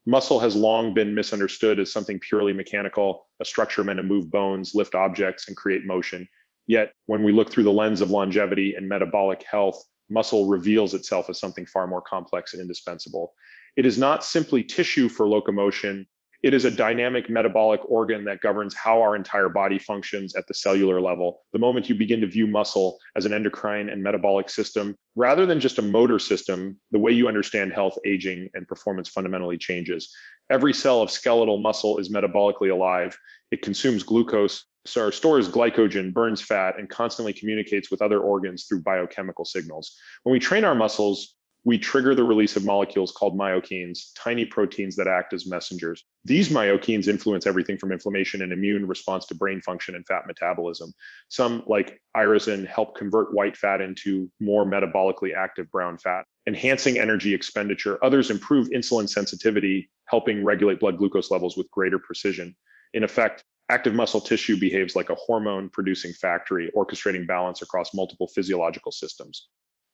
Muscle has long been misunderstood as something purely mechanical, a structure meant to move bones, lift objects, and create motion. Yet, when we look through the lens of longevity and metabolic health, muscle reveals itself as something far more complex and indispensable. It is not simply tissue for locomotion. It is a dynamic metabolic organ that governs how our entire body functions at the cellular level. The moment you begin to view muscle as an endocrine and metabolic system, rather than just a motor system, the way you understand health, aging, and performance fundamentally changes. Every cell of skeletal muscle is metabolically alive. It consumes glucose, stores glycogen, burns fat, and constantly communicates with other organs through biochemical signals. When we train our muscles, we trigger the release of molecules called myokines, tiny proteins that act as messengers. These myokines influence everything from inflammation and immune response to brain function and fat metabolism. Some, like irisin, help convert white fat into more metabolically active brown fat, enhancing energy expenditure. Others improve insulin sensitivity, helping regulate blood glucose levels with greater precision. In effect, active muscle tissue behaves like a hormone-producing factory, orchestrating balance across multiple physiological systems.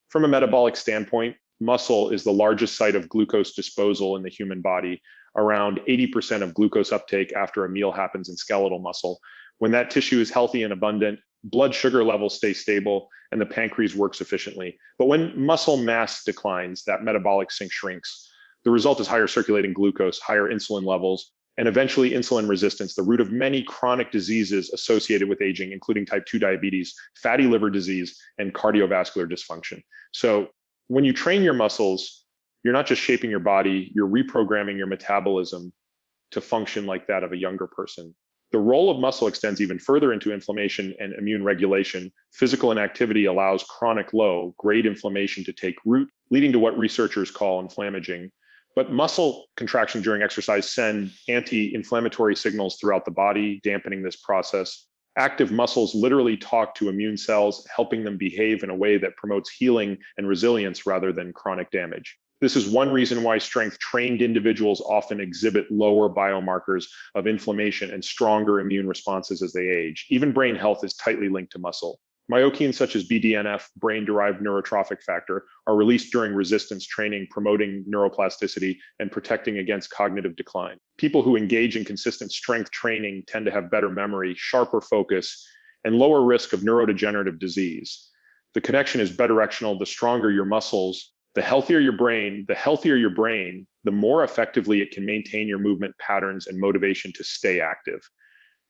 From a metabolic standpoint, muscle is the largest site of glucose disposal in the human body. Around 80% of glucose uptake after a meal happens in skeletal muscle. When that tissue is healthy and abundant, blood sugar levels stay stable and the pancreas works efficiently. But when muscle mass declines, that metabolic sink shrinks. The result is higher circulating glucose, higher insulin levels, and eventually insulin resistance, the root of many chronic diseases associated with aging, including type 2 diabetes, fatty liver disease, and cardiovascular dysfunction. So when you train your muscles, you're not just shaping your body, you're reprogramming your metabolism to function like that of a younger person. The role of muscle extends even further into inflammation and immune regulation. Physical inactivity allows chronic low-grade inflammation to take root, leading to what researchers call inflammaging. But muscle contraction during exercise send anti-inflammatory signals throughout the body, dampening this process. Active muscles literally talk to immune cells, helping them behave in a way that promotes healing and resilience rather than chronic damage. This is one reason why strength-trained individuals often exhibit lower biomarkers of inflammation and stronger immune responses as they age. Even brain health is tightly linked to muscle. Myokines such as BDNF, brain-derived neurotrophic factor, are released during resistance training, promoting neuroplasticity and protecting against cognitive decline. People who engage in consistent strength training tend to have better memory, sharper focus, and lower risk of neurodegenerative disease. The connection is bidirectional. The stronger your muscles, the healthier your brain, the more effectively it can maintain your movement patterns and motivation to stay active.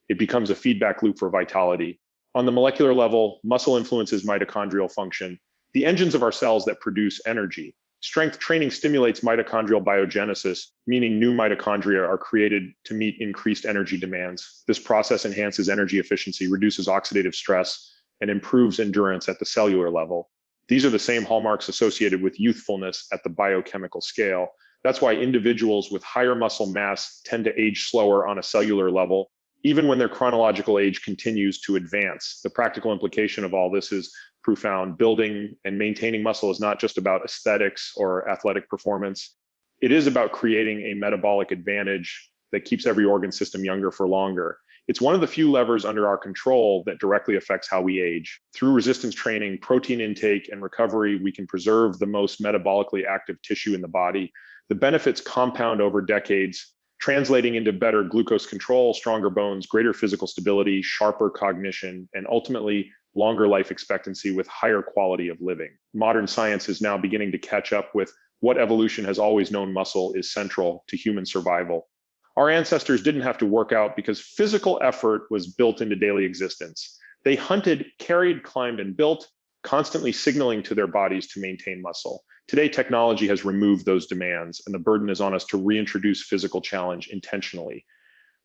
It becomes a feedback loop for vitality. On the molecular level, muscle influences mitochondrial function, the engines of our cells that produce energy. Strength training stimulates mitochondrial biogenesis, meaning new mitochondria are created to meet increased energy demands. This process enhances energy efficiency, reduces oxidative stress, and improves endurance at the cellular level. These are the same hallmarks associated with youthfulness at the biochemical scale. That's why individuals with higher muscle mass tend to age slower on a cellular level, even when their chronological age continues to advance. The practical implication of all this is profound. Building and maintaining muscle is not just about aesthetics or athletic performance. It is about creating a metabolic advantage that keeps every organ system younger for longer. It's one of the few levers under our control that directly affects how we age. Through resistance training, protein intake, and recovery, we can preserve the most metabolically active tissue in the body. The benefits compound over decades, translating into better glucose control, stronger bones, greater physical stability, sharper cognition, and ultimately longer life expectancy with higher quality of living. Modern science is now beginning to catch up with what evolution has always known muscle is central to human survival. Our ancestors didn't have to work out because physical effort was built into daily existence. They hunted, carried, climbed, and built, constantly signaling to their bodies to maintain muscle. Today, technology has removed those demands, and the burden is on us to reintroduce physical challenge intentionally.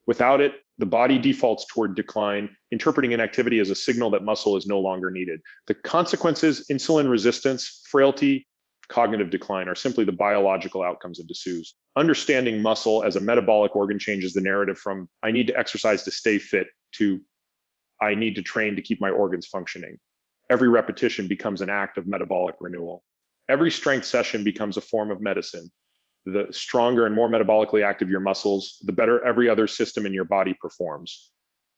Without it, the body defaults toward decline, interpreting inactivity as a signal that muscle is no longer needed. The consequences, insulin resistance, frailty, cognitive decline, are simply the biological outcomes of disuse. Understanding muscle as a metabolic organ changes the narrative from "I need to exercise to stay fit" to "I need to train to keep my organs functioning." Every repetition becomes an act of metabolic renewal. Every strength session becomes a form of medicine. The stronger and more metabolically active your muscles, the better every other system in your body performs.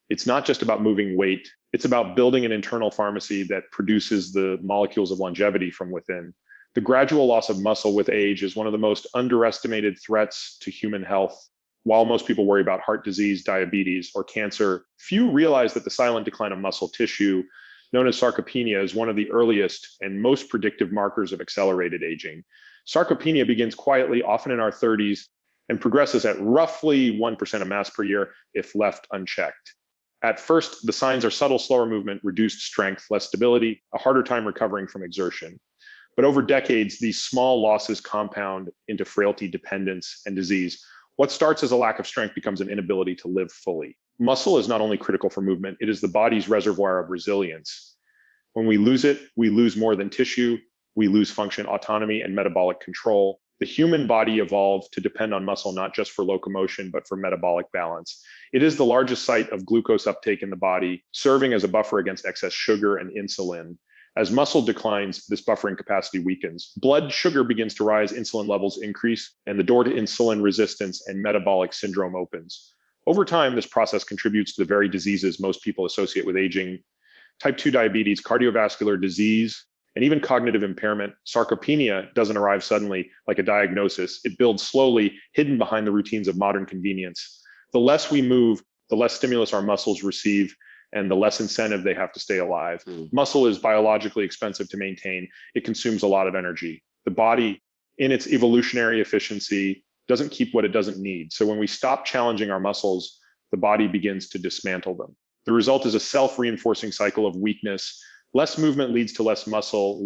It's not just about moving weight. It's about building an internal pharmacy that produces the molecules of longevity from within. The gradual loss of muscle with age is one of the most underestimated threats to human health. While most people worry about heart disease, diabetes, or cancer, few realize that the silent decline of muscle tissue, known as sarcopenia, is one of the earliest and most predictive markers of accelerated aging. Sarcopenia begins quietly, often in our 30s, and progresses at roughly 1% of mass per year if left unchecked. At first, the signs are subtle, slower movement, reduced strength, less stability, a harder time recovering from exertion. But over decades, these small losses compound into frailty, dependence, and disease. What starts as a lack of strength becomes an inability to live fully. Muscle is not only critical for movement, it is the body's reservoir of resilience. When we lose it, we lose more than tissue, we lose function, autonomy, and metabolic control. The human body evolved to depend on muscle not just for locomotion, but for metabolic balance. It is the largest site of glucose uptake in the body, serving as a buffer against excess sugar and insulin. As muscle declines, this buffering capacity weakens. Blood sugar begins to rise, insulin levels increase, and the door to insulin resistance and metabolic syndrome opens. Over time, this process contributes to the very diseases most people associate with aging: type 2 diabetes, cardiovascular disease, and even cognitive impairment. Sarcopenia doesn't arrive suddenly like a diagnosis. It builds slowly, hidden behind the routines of modern convenience. The less we move, the less stimulus our muscles receive, and the less incentive they have to stay alive. Muscle is biologically expensive to maintain. It consumes a lot of energy. The body, in its evolutionary efficiency, doesn't keep what it doesn't need. So when we stop challenging our muscles, the body begins to dismantle them. The result is a self-reinforcing cycle of weakness. Less movement leads to less muscle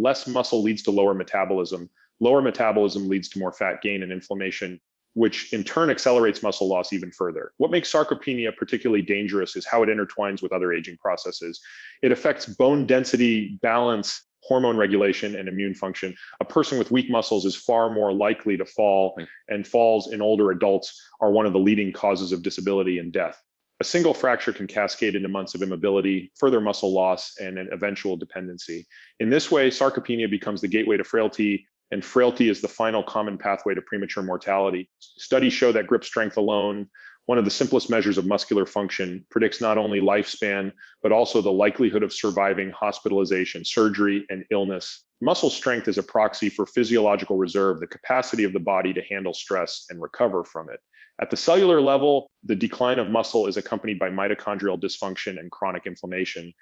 leads to lower metabolism. Lower metabolism leads to more fat gain and inflammation, which in turn accelerates muscle loss even further. What makes sarcopenia particularly dangerous is how it intertwines with other aging processes. It affects bone density, balance, hormone regulation, and immune function. A person with weak muscles is far more likely to fall, and falls in older adults are one of the leading causes of disability and death. A single fracture can cascade into months of immobility, further muscle loss, and an eventual dependency. In this way, sarcopenia becomes the gateway to frailty, and frailty is the final common pathway to premature mortality. Studies show that grip strength alone, one of the simplest measures of muscular function, predicts not only lifespan, but also the likelihood of surviving hospitalization, surgery, and illness. Muscle strength is a proxy for physiological reserve, the capacity of the body to handle stress and recover from it. At the cellular level, the decline of muscle is accompanied by mitochondrial dysfunction and chronic inflammation.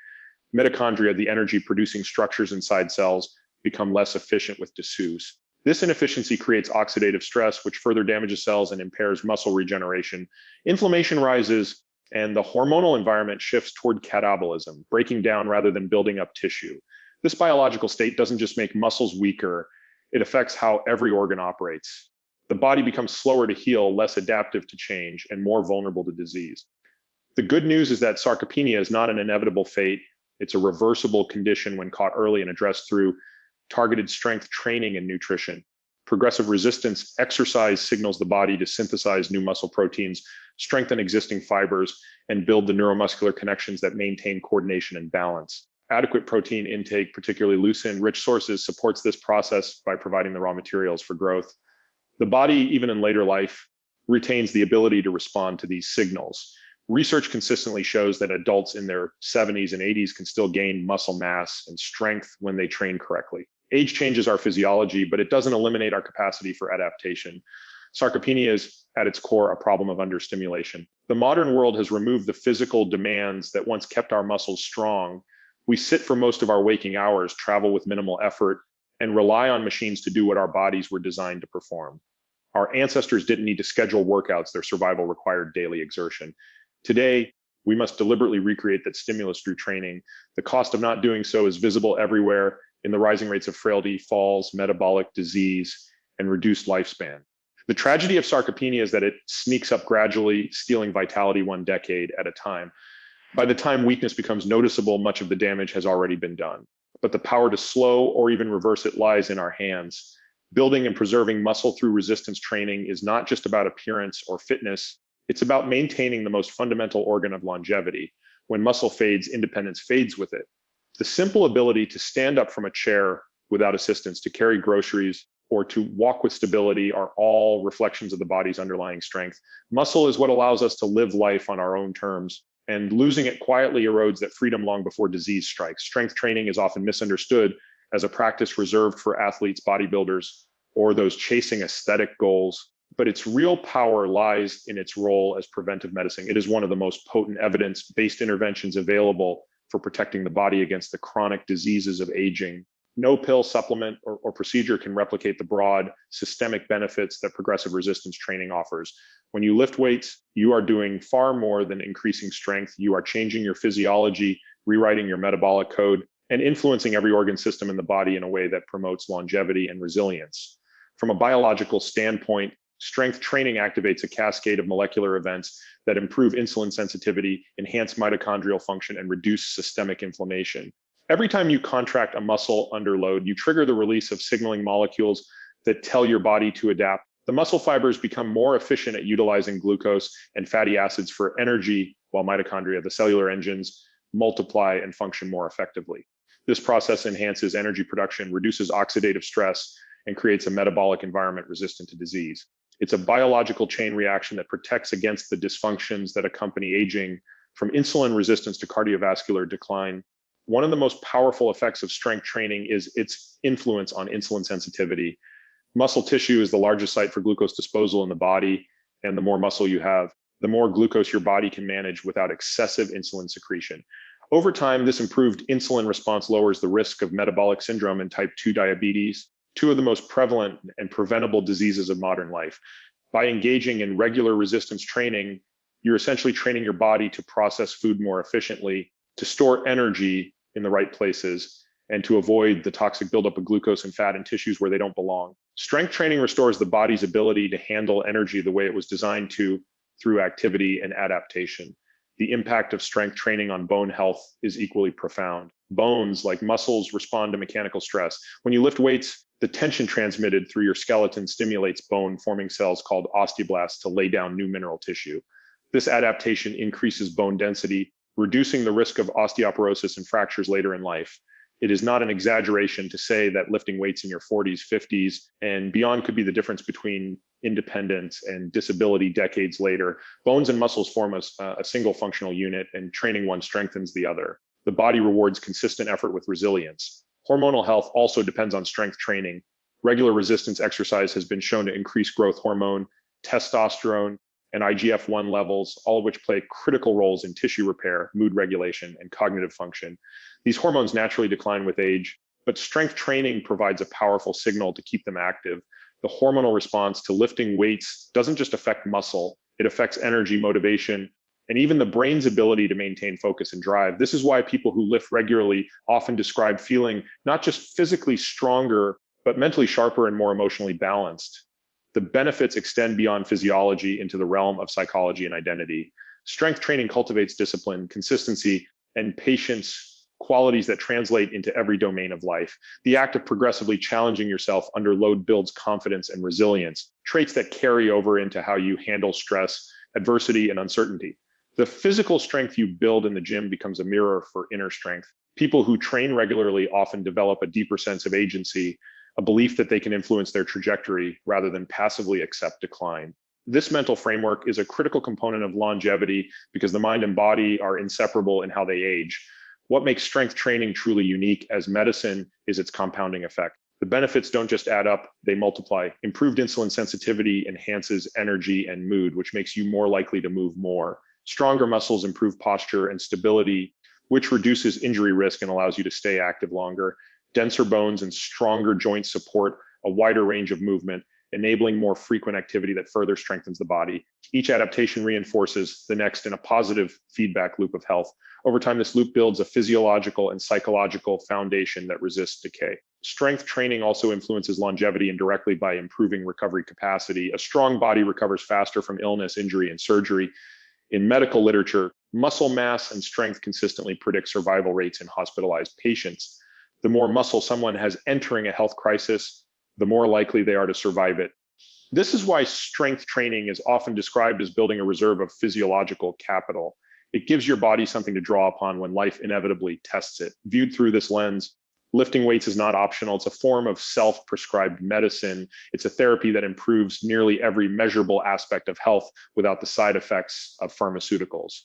Mitochondria, the energy-producing structures inside cells, become less efficient with disuse. This inefficiency creates oxidative stress, which further damages cells and impairs muscle regeneration. Inflammation rises, and the hormonal environment shifts toward catabolism, breaking down rather than building up tissue. This biological state doesn't just make muscles weaker, it affects how every organ operates. The body becomes slower to heal, less adaptive to change, and more vulnerable to disease. The good news is that sarcopenia is not an inevitable fate. It's a reversible condition when caught early and addressed through targeted strength training and nutrition. Progressive resistance exercise signals the body to synthesize new muscle proteins, strengthen existing fibers, and build the neuromuscular connections that maintain coordination and balance. Adequate protein intake, particularly leucine rich sources, supports this process by providing the raw materials for growth. The body, even in later life, retains the ability to respond to these signals. Research consistently shows that adults in their 70s and 80s can still gain muscle mass and strength when they train correctly. Age changes our physiology, but it doesn't eliminate our capacity for adaptation. Sarcopenia is, at its core, a problem of understimulation. The modern world has removed the physical demands that once kept our muscles strong. We sit for most of our waking hours, travel with minimal effort, and rely on machines to do what our bodies were designed to perform. Our ancestors didn't need to schedule workouts. Their survival required daily exertion. Today, we must deliberately recreate that stimulus through training. The cost of not doing so is visible everywhere in the rising rates of frailty, falls, metabolic disease, and reduced lifespan. The tragedy of sarcopenia is that it sneaks up gradually, stealing vitality one decade at a time. By the time weakness becomes noticeable, much of the damage has already been done. But the power to slow or even reverse it lies in our hands. Building and preserving muscle through resistance training is not just about appearance or fitness. It's about maintaining the most fundamental organ of longevity. When muscle fades, independence fades with it. The simple ability to stand up from a chair without assistance, to carry groceries, or to walk with stability are all reflections of the body's underlying strength. Muscle is what allows us to live life on our own terms, and losing it quietly erodes that freedom long before disease strikes. Strength training is often misunderstood as a practice reserved for athletes, bodybuilders, or those chasing aesthetic goals. But its real power lies in its role as preventive medicine. It is one of the most potent evidence-based interventions available for protecting the body against the chronic diseases of aging. No pill, supplement, or procedure can replicate the broad systemic benefits that progressive resistance training offers. When you lift weights, you are doing far more than increasing strength. You are changing your physiology, rewriting your metabolic code, and influencing every organ system in the body in a way that promotes longevity and resilience. From a biological standpoint, strength training activates a cascade of molecular events that improve insulin sensitivity, enhance mitochondrial function, and reduce systemic inflammation. Every time you contract a muscle under load, you trigger the release of signaling molecules that tell your body to adapt. The muscle fibers become more efficient at utilizing glucose and fatty acids for energy, while mitochondria, the cellular engines, multiply and function more effectively. This process enhances energy production, reduces oxidative stress, and creates a metabolic environment resistant to disease. It's a biological chain reaction that protects against the dysfunctions that accompany aging, from insulin resistance to cardiovascular decline. One of the most powerful effects of strength training is its influence on insulin sensitivity. Muscle tissue is the largest site for glucose disposal in the body, and the more muscle you have, the more glucose your body can manage without excessive insulin secretion. Over time, this improved insulin response lowers the risk of metabolic syndrome and type 2 diabetes, two of the most prevalent and preventable diseases of modern life. By engaging in regular resistance training, you're essentially training your body to process food more efficiently, to store energy in the right places, and to avoid the toxic buildup of glucose and fat in tissues where they don't belong. Strength training restores the body's ability to handle energy the way it was designed to through activity and adaptation. The impact of strength training on bone health is equally profound. Bones, like muscles, respond to mechanical stress. When you lift weights, the tension transmitted through your skeleton stimulates bone-forming cells called osteoblasts to lay down new mineral tissue. This adaptation increases bone density, reducing the risk of osteoporosis and fractures later in life. It is not an exaggeration to say that lifting weights in your 40s, 50s, and beyond could be the difference between independence and disability decades later. Bones and muscles form a single functional unit, and training one strengthens the other. The body rewards consistent effort with resilience. Hormonal health also depends on strength training. Regular resistance exercise has been shown to increase growth hormone, testosterone, and IGF-1 levels, all of which play critical roles in tissue repair, mood regulation, and cognitive function. These hormones naturally decline with age, but strength training provides a powerful signal to keep them active. The hormonal response to lifting weights doesn't just affect muscle, it affects energy, motivation, and even the brain's ability to maintain focus and drive. This is why people who lift regularly often describe feeling not just physically stronger, but mentally sharper and more emotionally balanced. The benefits extend beyond physiology into the realm of psychology and identity. Strength training cultivates discipline, consistency, and patience, qualities that translate into every domain of life. The act of progressively challenging yourself under load builds confidence and resilience, traits that carry over into how you handle stress, adversity, and uncertainty. The physical strength you build in the gym becomes a mirror for inner strength. People who train regularly often develop a deeper sense of agency, a belief that they can influence their trajectory rather than passively accept decline. This mental framework is a critical component of longevity because the mind and body are inseparable in how they age. What makes strength training truly unique as medicine is its compounding effect. The benefits don't just add up, they multiply. Improved insulin sensitivity enhances energy and mood, which makes you more likely to move more. Stronger muscles improve posture and stability, which reduces injury risk and allows you to stay active longer. Denser bones and stronger joints support a wider range of movement, enabling more frequent activity that further strengthens the body. Each adaptation reinforces the next in a positive feedback loop of health. Over time, this loop builds a physiological and psychological foundation that resists decay. Strength training also influences longevity indirectly by improving recovery capacity. A strong body recovers faster from illness, injury, and surgery. In medical literature, muscle mass and strength consistently predict survival rates in hospitalized patients. The more muscle someone has entering a health crisis, the more likely they are to survive it. This is why strength training is often described as building a reserve of physiological capital. It gives your body something to draw upon when life inevitably tests it. Viewed through this lens, lifting weights is not optional. It's a form of self-prescribed medicine. It's a therapy that improves nearly every measurable aspect of health without the side effects of pharmaceuticals.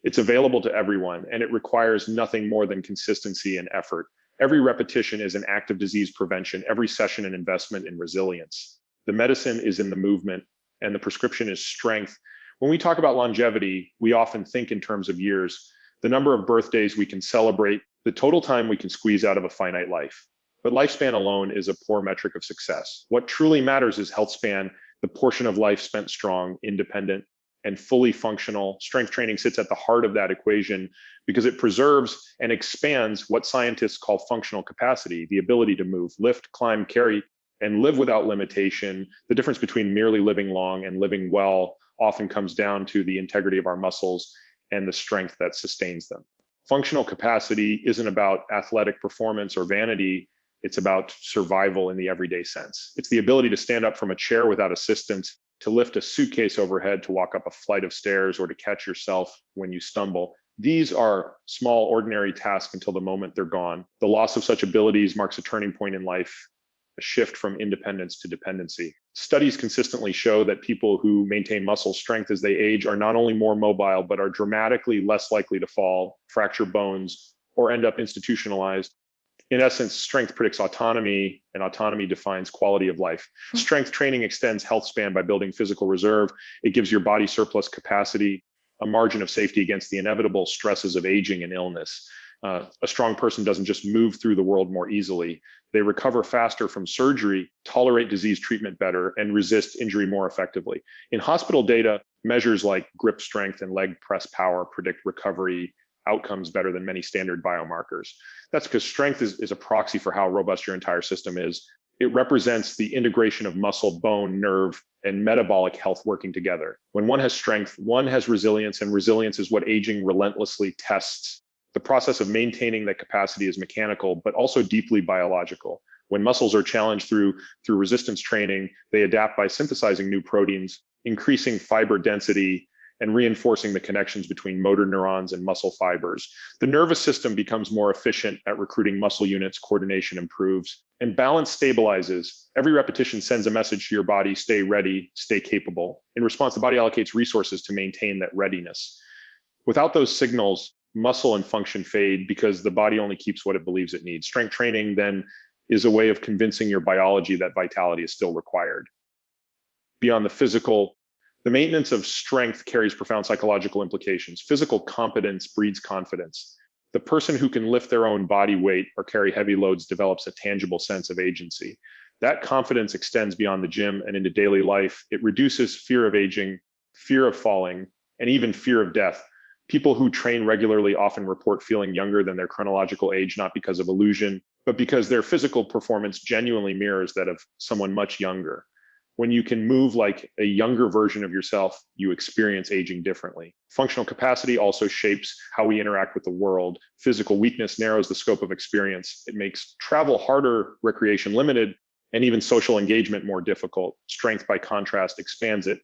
It's available to everyone, and it requires nothing more than consistency and effort. Every repetition is an act of disease prevention, every session an investment in resilience. The medicine is in the movement, and the prescription is strength. When we talk about longevity, we often think in terms of years, the number of birthdays we can celebrate, the total time we can squeeze out of a finite life. But lifespan alone is a poor metric of success. What truly matters is health span, the portion of life spent strong, independent, and fully functional. Strength training sits at the heart of that equation because it preserves and expands what scientists call functional capacity, the ability to move, lift, climb, carry, and live without limitation. The difference between merely living long and living well often comes down to the integrity of our muscles and the strength that sustains them. Functional capacity isn't about athletic performance or vanity. It's about survival in the everyday sense. It's the ability to stand up from a chair without assistance, to lift a suitcase overhead, to walk up a flight of stairs, or to catch yourself when you stumble. These are small, ordinary tasks until the moment they're gone. The loss of such abilities marks a turning point in life, a shift from independence to dependency. Studies consistently show that people who maintain muscle strength as they age are not only more mobile, but are dramatically less likely to fall, fracture bones, or end up institutionalized. In essence, strength predicts autonomy, and autonomy defines quality of life. Strength training extends health span by building physical reserve. It gives your body surplus capacity, a margin of safety against the inevitable stresses of aging and illness. A strong person doesn't just move through the world more easily. They recover faster from surgery, tolerate disease treatment better, and resist injury more effectively. In hospital data, measures like grip strength and leg press power predict recovery outcomes better than many standard biomarkers. That's because strength is a proxy for how robust your entire system is. It represents the integration of muscle, bone, nerve, and metabolic health working together. When one has strength, one has resilience, and resilience is what aging relentlessly tests. The process of maintaining that capacity is mechanical, but also deeply biological. When muscles are challenged through resistance training, they adapt by synthesizing new proteins, increasing fiber density, and reinforcing the connections between motor neurons and muscle fibers. The nervous system becomes more efficient at recruiting muscle units, coordination improves, and balance stabilizes. Every repetition sends a message to your body: stay ready, stay capable. In response, the body allocates resources to maintain that readiness. Without those signals, muscle and function fade because the body only keeps what it believes it needs. Strength training then is a way of convincing your biology that vitality is still required. Beyond the physical, the maintenance of strength carries profound psychological implications. Physical competence breeds confidence. The person who can lift their own body weight or carry heavy loads develops a tangible sense of agency. That confidence extends beyond the gym and into daily life. It reduces fear of aging, fear of falling, and even fear of death. People who train regularly often report feeling younger than their chronological age, not because of illusion, but because their physical performance genuinely mirrors that of someone much younger. When you can move like a younger version of yourself, you experience aging differently. Functional capacity also shapes how we interact with the world. Physical weakness narrows the scope of experience. It makes travel harder, recreation limited, and even social engagement more difficult. Strength, by contrast, expands it.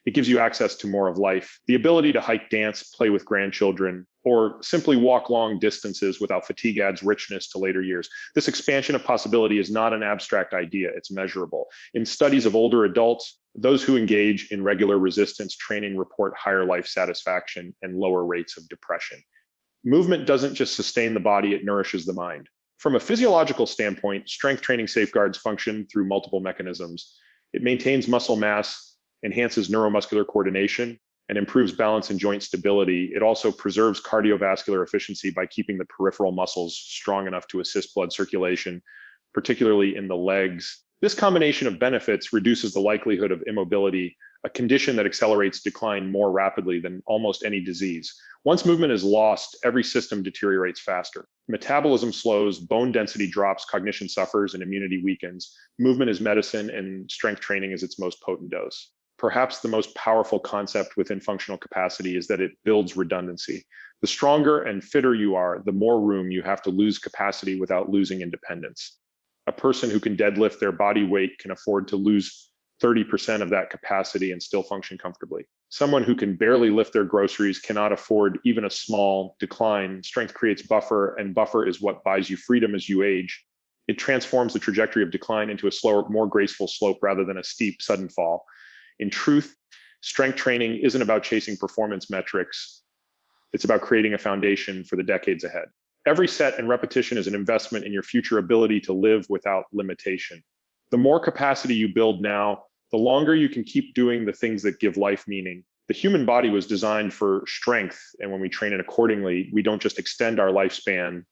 It gives you access to more of life, the ability to hike, dance, play with grandchildren, or simply walk long distances without fatigue adds richness to later years. This expansion of possibility is not an abstract idea, it's measurable. In studies of older adults, those who engage in regular resistance training report higher life satisfaction and lower rates of depression. Movement doesn't just sustain the body, it nourishes the mind. From a physiological standpoint, strength training safeguards function through multiple mechanisms. It maintains muscle mass, enhances neuromuscular coordination, and improves balance and joint stability. It also preserves cardiovascular efficiency by keeping the peripheral muscles strong enough to assist blood circulation, particularly in the legs. This combination of benefits reduces the likelihood of immobility, a condition that accelerates decline more rapidly than almost any disease. Once movement is lost, every system deteriorates faster. Metabolism slows, bone density drops, cognition suffers, and immunity weakens. Movement is medicine, and strength training is its most potent dose. Perhaps the most powerful concept within functional capacity is that it builds redundancy. The stronger and fitter you are, the more room you have to lose capacity without losing independence. A person who can deadlift their body weight can afford to lose 30% of that capacity and still function comfortably. Someone who can barely lift their groceries cannot afford even a small decline. Strength creates buffer, and buffer is what buys you freedom as you age. It transforms the trajectory of decline into a slower, more graceful slope rather than a steep, sudden fall. In truth, strength training isn't about chasing performance metrics. It's about creating a foundation for the decades ahead. Every set and repetition is an investment in your future ability to live without limitation. The more capacity you build now, the longer you can keep doing the things that give life meaning. The human body was designed for strength, and when we train it accordingly, we don't just extend our lifespan,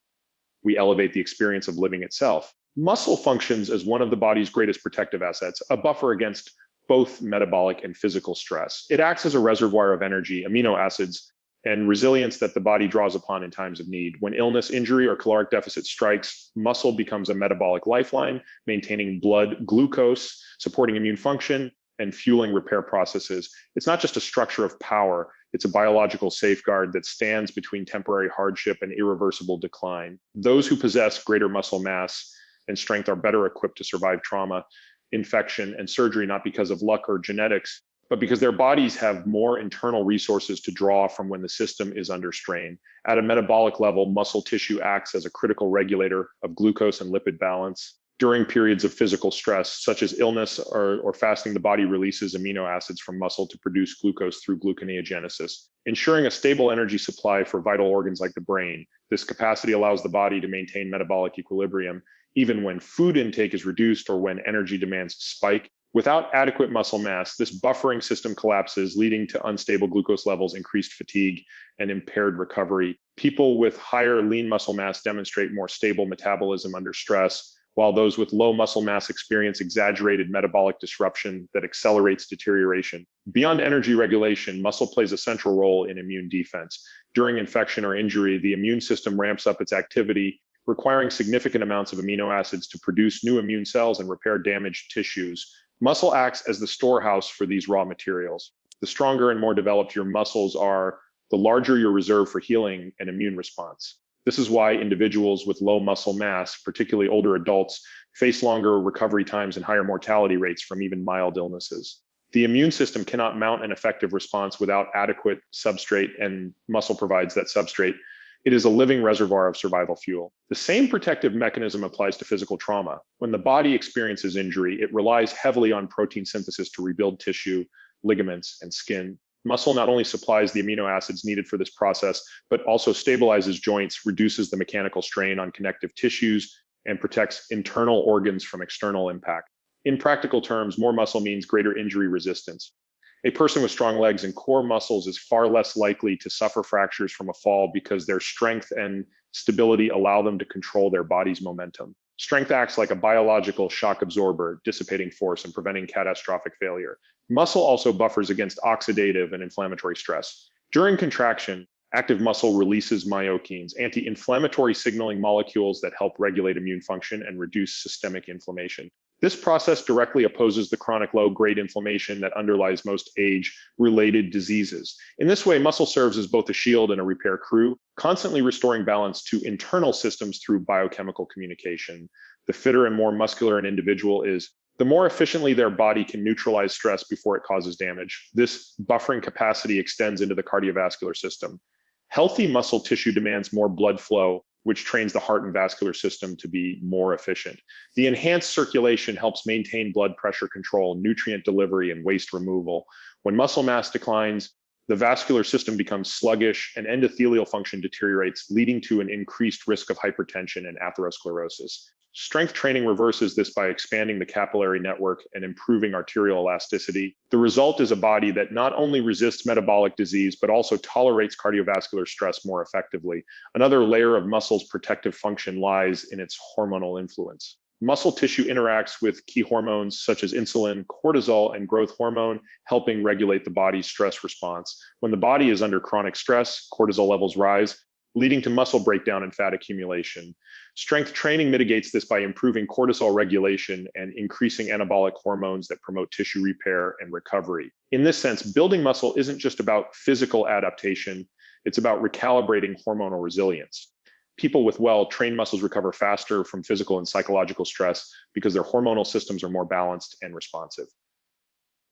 we elevate the experience of living itself. Muscle functions as one of the body's greatest protective assets, a buffer against both metabolic and physical stress. It acts as a reservoir of energy, amino acids, and resilience that the body draws upon in times of need. When illness, injury, or caloric deficit strikes, muscle becomes a metabolic lifeline, maintaining blood glucose, supporting immune function, and fueling repair processes. It's not just a structure of power, it's a biological safeguard that stands between temporary hardship and irreversible decline. Those who possess greater muscle mass and strength are better equipped to survive trauma, infection, and surgery, not because of luck or genetics, but because their bodies have more internal resources to draw from when the system is under strain. At a metabolic level, muscle tissue acts as a critical regulator of glucose and lipid balance. During periods of physical stress, such as illness or fasting, the body releases amino acids from muscle to produce glucose through gluconeogenesis, ensuring a stable energy supply for vital organs like the brain. This capacity allows the body to maintain metabolic equilibrium, even when food intake is reduced or when energy demands spike. Without adequate muscle mass, this buffering system collapses, leading to unstable glucose levels, increased fatigue, and impaired recovery. People with higher lean muscle mass demonstrate more stable metabolism under stress, while those with low muscle mass experience exaggerated metabolic disruption that accelerates deterioration. Beyond energy regulation, muscle plays a central role in immune defense. During infection or injury, the immune system ramps up its activity, requiring significant amounts of amino acids to produce new immune cells and repair damaged tissues. Muscle acts as the storehouse for these raw materials. The stronger and more developed your muscles are, the larger your reserve for healing and immune response. This is why individuals with low muscle mass, particularly older adults, face longer recovery times and higher mortality rates from even mild illnesses. The immune system cannot mount an effective response without adequate substrate, and muscle provides that substrate. It is a living reservoir of survival fuel. The same protective mechanism applies to physical trauma. When the body experiences injury, it relies heavily on protein synthesis to rebuild tissue, ligaments, and skin. Muscle not only supplies the amino acids needed for this process, but also stabilizes joints, reduces the mechanical strain on connective tissues, and protects internal organs from external impact. In practical terms, more muscle means greater injury resistance. A person with strong legs and core muscles is far less likely to suffer fractures from a fall because their strength and stability allow them to control their body's momentum. Strength acts like a biological shock absorber, dissipating force and preventing catastrophic failure. Muscle also buffers against oxidative and inflammatory stress. During contraction, active muscle releases myokines, anti-inflammatory signaling molecules that help regulate immune function and reduce systemic inflammation. This process directly opposes the chronic low-grade inflammation that underlies most age-related diseases. In this way, muscle serves as both a shield and a repair crew, constantly restoring balance to internal systems through biochemical communication. The fitter and more muscular an individual is, the more efficiently their body can neutralize stress before it causes damage. This buffering capacity extends into the cardiovascular system. Healthy muscle tissue demands more blood flow, which trains the heart and vascular system to be more efficient. The enhanced circulation helps maintain blood pressure control, nutrient delivery, and waste removal. When muscle mass declines, the vascular system becomes sluggish and endothelial function deteriorates, leading to an increased risk of hypertension and atherosclerosis. Strength training reverses this by expanding the capillary network and improving arterial elasticity. The result is a body that not only resists metabolic disease, but also tolerates cardiovascular stress more effectively. Another layer of muscle's protective function lies in its hormonal influence. Muscle tissue interacts with key hormones such as insulin, cortisol, and growth hormone, helping regulate the body's stress response. When the body is under chronic stress, cortisol levels rise, leading to muscle breakdown and fat accumulation. Strength training mitigates this by improving cortisol regulation and increasing anabolic hormones that promote tissue repair and recovery. In this sense, building muscle isn't just about physical adaptation, it's about recalibrating hormonal resilience. People with well-trained muscles recover faster from physical and psychological stress because their hormonal systems are more balanced and responsive.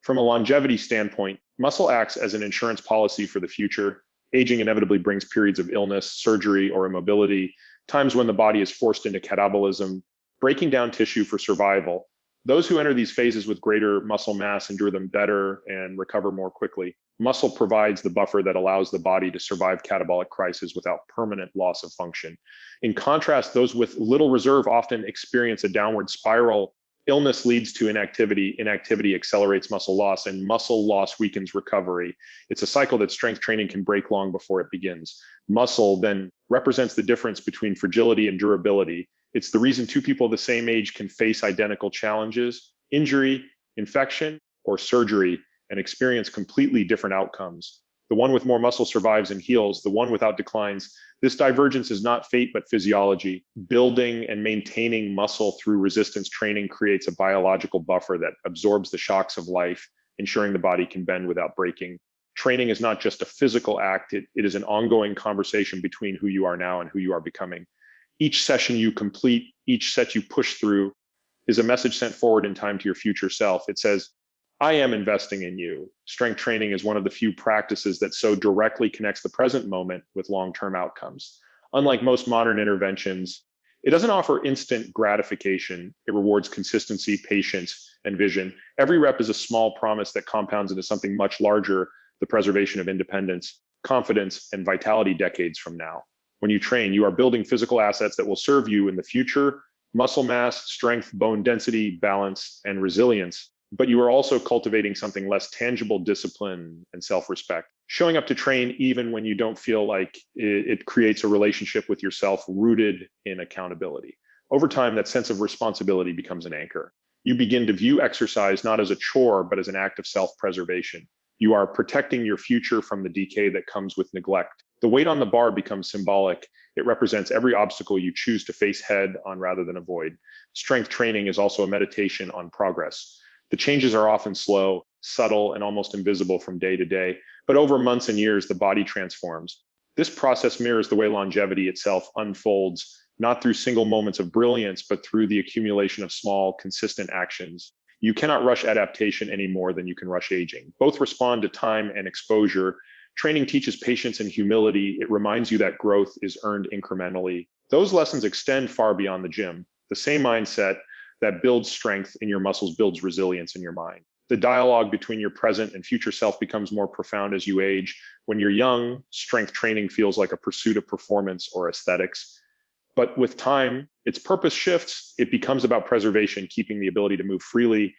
From a longevity standpoint, muscle acts as an insurance policy for the future. Aging inevitably brings periods of illness, surgery, or immobility, times when the body is forced into catabolism, breaking down tissue for survival. Those who enter these phases with greater muscle mass endure them better and recover more quickly. Muscle provides the buffer that allows the body to survive catabolic crisis without permanent loss of function. In contrast, those with little reserve often experience a downward spiral. Illness leads to inactivity. Inactivity accelerates muscle loss, and muscle loss weakens recovery. It's a cycle that strength training can break long before it begins. Muscle then represents the difference between fragility and durability. It's the reason two people the same age can face identical challenges, injury, infection, or surgery, and experience completely different outcomes. The one with more muscle survives and heals, the one without declines. This divergence is not fate, but physiology. Building and maintaining muscle through resistance training creates a biological buffer that absorbs the shocks of life, ensuring the body can bend without breaking. Training is not just a physical act, it is an ongoing conversation between who you are now and who you are becoming. Each session you complete, each set you push through is a message sent forward in time to your future self. It says, I am investing in you. Strength training is one of the few practices that so directly connects the present moment with long-term outcomes. Unlike most modern interventions, it doesn't offer instant gratification. It rewards consistency, patience, and vision. Every rep is a small promise that compounds into something much larger, the preservation of independence, confidence, and vitality decades from now. When you train, you are building physical assets that will serve you in the future: muscle mass, strength, bone density, balance, and resilience. But you are also cultivating something less tangible: discipline and self-respect. Showing up to train even when you don't feel like it creates a relationship with yourself rooted in accountability. Over time, that sense of responsibility becomes an anchor. You begin to view exercise not as a chore, but as an act of self-preservation. You are protecting your future from the decay that comes with neglect. The weight on the bar becomes symbolic. It represents every obstacle you choose to face head on rather than avoid. Strength training is also a meditation on progress. The changes are often slow, subtle, and almost invisible from day to day, but over months and years, the body transforms. This process mirrors the way longevity itself unfolds, not through single moments of brilliance, but through the accumulation of small, consistent actions. You cannot rush adaptation any more than you can rush aging. Both respond to time and exposure. Training teaches patience and humility. It reminds you that growth is earned incrementally. Those lessons extend far beyond the gym. The same mindset that builds strength in your muscles builds resilience in your mind. The dialogue between your present and future self becomes more profound as you age. When you're young, strength training feels like a pursuit of performance or aesthetics. But with time, its purpose shifts. It becomes about preservation, keeping the ability to move freely,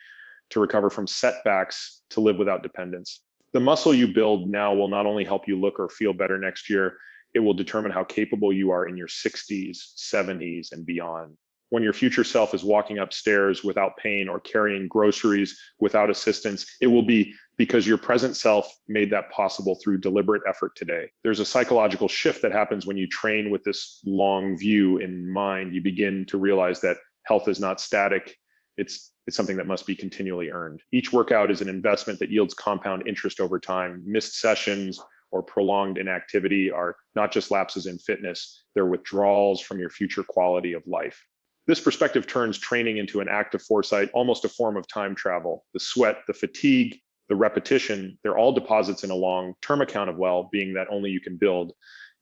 to recover from setbacks, to live without dependence. The muscle you build now will not only help you look or feel better next year, it will determine how capable you are in your 60s, 70s, and beyond. When your future self is walking upstairs without pain or carrying groceries without assistance, it will be because your present self made that possible through deliberate effort today. There's a psychological shift that happens when you train with this long view in mind. You begin to realize that health is not static. It's something that must be continually earned. Each workout is an investment that yields compound interest over time. Missed sessions or prolonged inactivity are not just lapses in fitness, they're withdrawals from your future quality of life. This perspective turns training into an act of foresight, almost a form of time travel. The sweat, the fatigue, the repetition, they're all deposits in a long-term account of well-being that only you can build.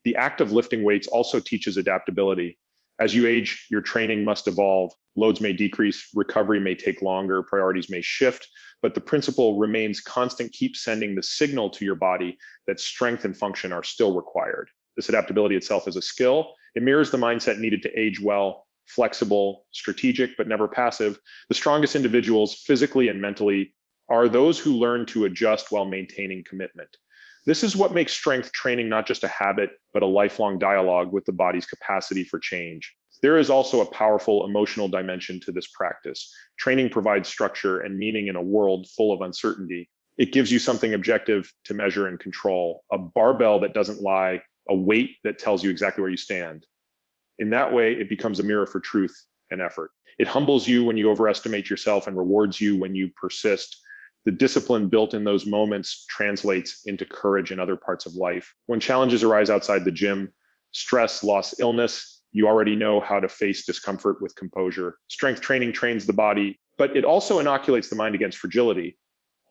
The act of lifting weights also teaches adaptability. As you age, your training must evolve. Loads may decrease, recovery may take longer, priorities may shift, but the principle remains constant. Keep sending the signal to your body that strength and function are still required. This adaptability itself is a skill. It mirrors the mindset needed to age well: flexible, strategic, but never passive. The strongest individuals, physically and mentally, are those who learn to adjust while maintaining commitment. This is what makes strength training not just a habit, but a lifelong dialogue with the body's capacity for change. There is also a powerful emotional dimension to this practice. Training provides structure and meaning in a world full of uncertainty. It gives you something objective to measure and control: a barbell that doesn't lie, a weight that tells you exactly where you stand. In that way, it becomes a mirror for truth and effort. It humbles you when you overestimate yourself and rewards you when you persist. The discipline built in those moments translates into courage in other parts of life. When challenges arise outside the gym, stress, loss, illness, you already know how to face discomfort with composure. Strength training trains the body, but it also inoculates the mind against fragility.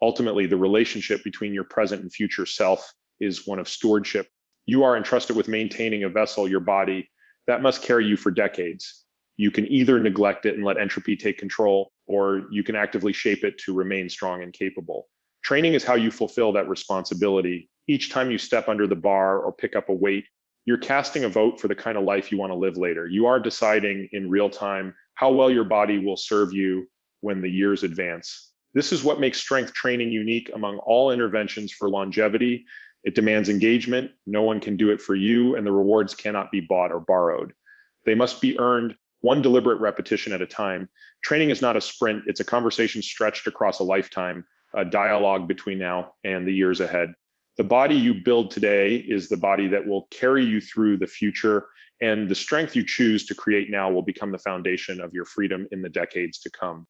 Ultimately, the relationship between your present and future self is one of stewardship. You are entrusted with maintaining a vessel, your body, that must carry you for decades. You can either neglect it and let entropy take control, or you can actively shape it to remain strong and capable. Training is how you fulfill that responsibility. Each time you step under the bar or pick up a weight, you're casting a vote for the kind of life you want to live later. You are deciding in real time how well your body will serve you when the years advance. This is what makes strength training unique among all interventions for longevity. It demands engagement. No one can do it for you, and the rewards cannot be bought or borrowed. They must be earned one deliberate repetition at a time. Training is not a sprint. It's a conversation stretched across a lifetime, a dialogue between now and the years ahead. The body you build today is the body that will carry you through the future, and the strength you choose to create now will become the foundation of your freedom in the decades to come.